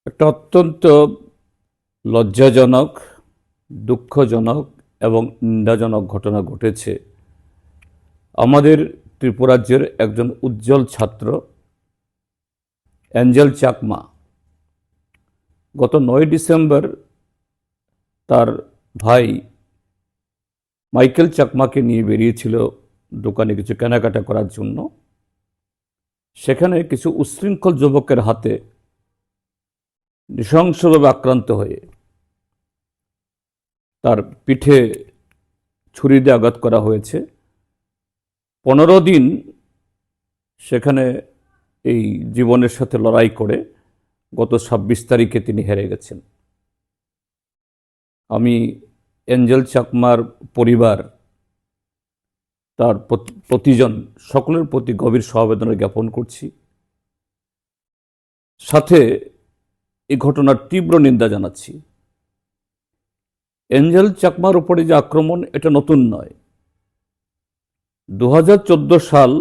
একটা অত্যন্ত লজ্জাজনক, দুঃখজনক এবং নিন্দাজনক ঘটনা ঘটেছে। আমাদের ত্রিপুরাজ্যের একজন উজ্জ্বল ছাত্র অ্যাঞ্জেল চাকমা গত 9 ডিসেম্বর তার ভাই মাইকেল চাকমাকে নিয়ে বেরিয়েছিল দোকানে কিছু কেনাকাটা করার জন্য। সেখানে কিছু উচ্ছৃঙ্খল যুবকের হাতে নৃশংসভাবে আক্রান্ত হয়ে তার পিঠে ছুরি দিয়ে আঘাত করা হয়েছে। 15 দিন সেখানে এই জীবনের সাথে লড়াই করে গত 26 তারিখে তিনি হেরে গেছেন। আমি অ্যাঞ্জেল চাকমার পরিবার, তার প্রতিজন সকলের প্রতি গভীর সমবেদনা জ্ঞাপন করছি। সাথে এই ঘটনার তীব্র নিন্দা জানাচ্ছি। অ্যাঞ্জেল চাকমার উপরে যে আক্রমণ, এটা নতুন নয়। 2014 সাল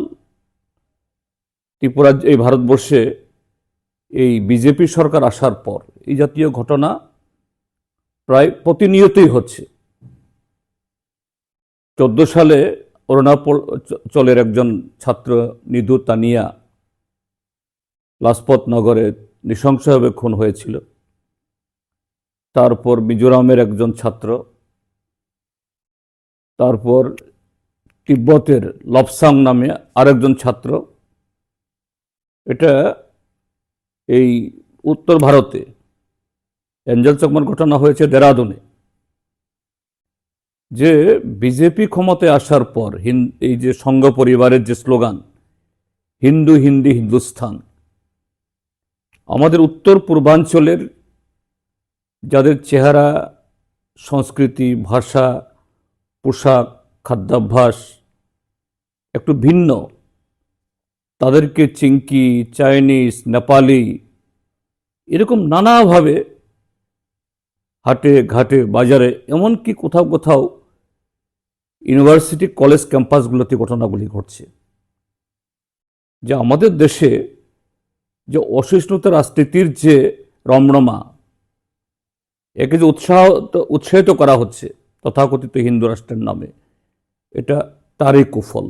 ত্রিপুরা এই ভারতবর্ষে এই বিজেপি সরকার আসার পর এই জাতীয় ঘটনা প্রায় প্রতিনিয়তই হচ্ছে। 14 সালে অরুণাচলের একজন ছাত্র নিধু তানিয়া লাজপত নগরে নৃশংসভাবে খুন হয়েছিল। তারপর মিজোরামের একজন ছাত্র, তারপর তিব্বতের লপসাং নামে আরেকজন ছাত্র। এটা এই উত্তর ভারতে অ্যাঞ্জেল চাকমার ঘটনা হয়েছে দেরাদুনে। যে বিজেপি ক্ষমতায় আসার পর এই যে সংঘ পরিবারের যে স্লোগান হিন্দু হিন্দি হিন্দুস্তান, আমাদের উত্তর পূর্বাঞ্চলের যাদের চেহারা, সংস্কৃতি, ভাষা, পোশাক, খাদ্যাভ্যাস একটু ভিন্ন, তাদেরকে চিংকি, চাইনিজ, নেপালি এরকম নানাভাবে হাটে ঘাটে বাজারে, এমনকি কোথাও কোথাও ইউনিভার্সিটি কলেজ ক্যাম্পাসগুলোতে ঘটনাগুলি ঘটছে। যে আমাদের দেশে যে অসহিষ্ণুতা রাজনীতির যে রমরমা, একে যে উৎসাহিত করা হচ্ছে তথাকথিত হিন্দু রাষ্ট্রের নামে, এটা তারই কুফল।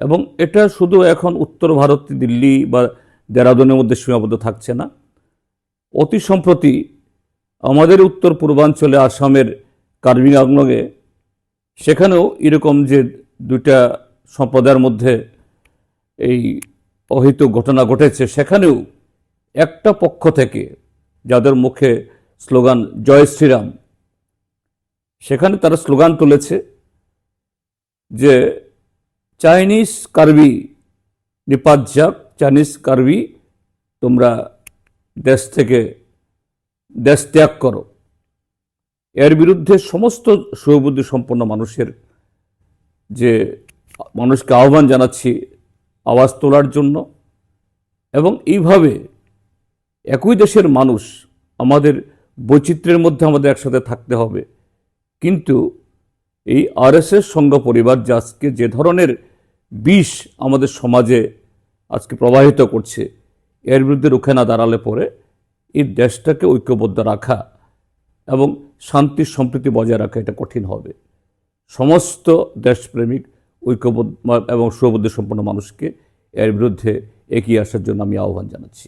এবং এটা শুধু এখন উত্তর ভারত, দিল্লি বা দেরাদুনের মধ্যে সীমাবদ্ধ থাকছে না। অতি সম্প্রতি আমাদের উত্তর পূর্বাঞ্চলে আসামের কার্বি আংলংয়ে, সেখানেও এরকম যে দুইটা সম্প্রদায়ের মধ্যে এই অহিত ঘটনা ঘটেছে, সেখানেও একটা পক্ষ থেকে যাদের মুখে স্লোগান জয় শ্রীরাম, সেখানে তারা স্লোগান তুলেছে যে চাইনিজ কার্বি নিপাত যাক, চাইনিজ কার্বি তোমরা দেশ ত্যাগ করো। এর বিরুদ্ধে সমস্ত সুবুদ্ধি সম্পন্ন মানুষকে আহ্বান জানাচ্ছি আওয়াজ তোলার জন্য। এবং এইভাবে একই দেশের মানুষ, আমাদের বৈচিত্র্যের মধ্যে আমাদের একসাথে থাকতে হবে। কিন্তু এই আরএসএস সংঘ পরিবার যে আজকে যে ধরনের বিষ আমাদের সমাজে আজকে প্রবাহিত করছে, এর বিরুদ্ধে রুখে না দাঁড়ালে পরে এই দেশটাকে ঐক্যবদ্ধ রাখা এবং শান্তি সম্প্রীতি বজায় রাখা এটা কঠিন হবে। সমস্ত দেশপ্রেমিক, ঐক্যবদ্ধ এবং সুবুদ্ধি সম্পন্ন মানুষকে এর বিরুদ্ধে এগিয়ে আসার জন্য আমি আহ্বান জানাচ্ছি।